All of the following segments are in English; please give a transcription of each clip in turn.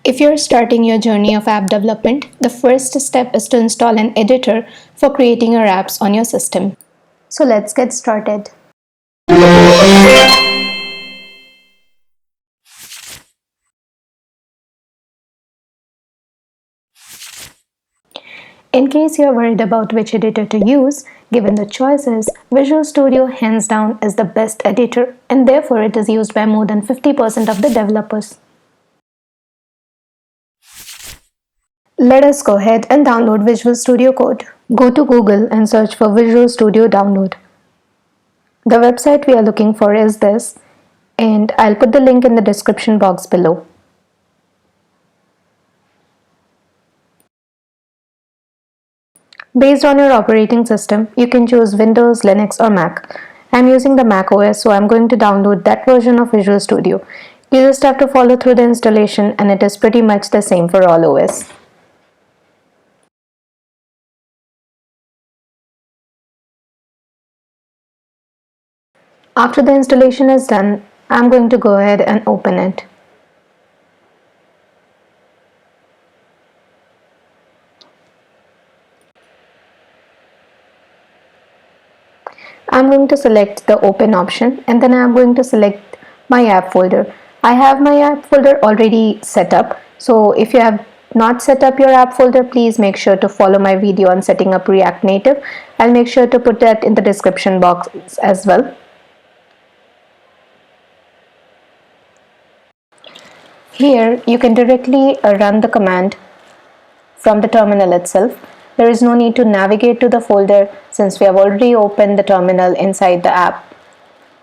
If you're starting your journey of app development, the first step is to install an editor for creating your apps on your system. So let's get started. In case you're worried about which editor to use, given the choices, Visual Studio hands down is the best editor, and therefore it is used by more than 50% of the developers. Let us go ahead and download Visual Studio Code. Go to Google and search for Visual Studio Download. The website we are looking for is this, and I'll put the link in the description box below. Based on your operating system, you can choose Windows, Linux or Mac. I'm using the macOS, so I'm going to download that version of Visual Studio. You just have to follow through the installation and it is pretty much the same for all OS. After the installation is done, I'm going to go ahead and open it. I'm going to select the open option and then I'm going to select my app folder. I have my app folder already set up, so if you have not set up your app folder, please make sure to follow my video on setting up React Native. I'll make sure to put that in the description box as well. Here you can directly run the command from the terminal itself. There is no need to navigate to the folder since we have already opened the terminal inside the app.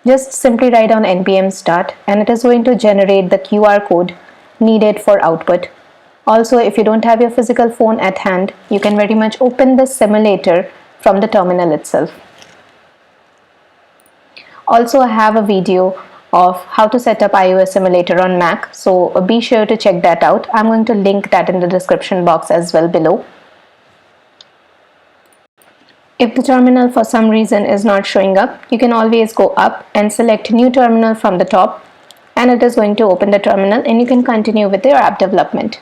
Just simply write down npm start and it is going to generate the QR code needed for output. Also, if you don't have your physical phone at hand, you can very much open the simulator from the terminal itself. Also, I have a video of how to set up iOS simulator on Mac, so be sure to check that out. I'm going to link that in the description box as well below. If the terminal for some reason is not showing up, you can always go up and select new terminal from the top and it is going to open the terminal and you can continue with your app development.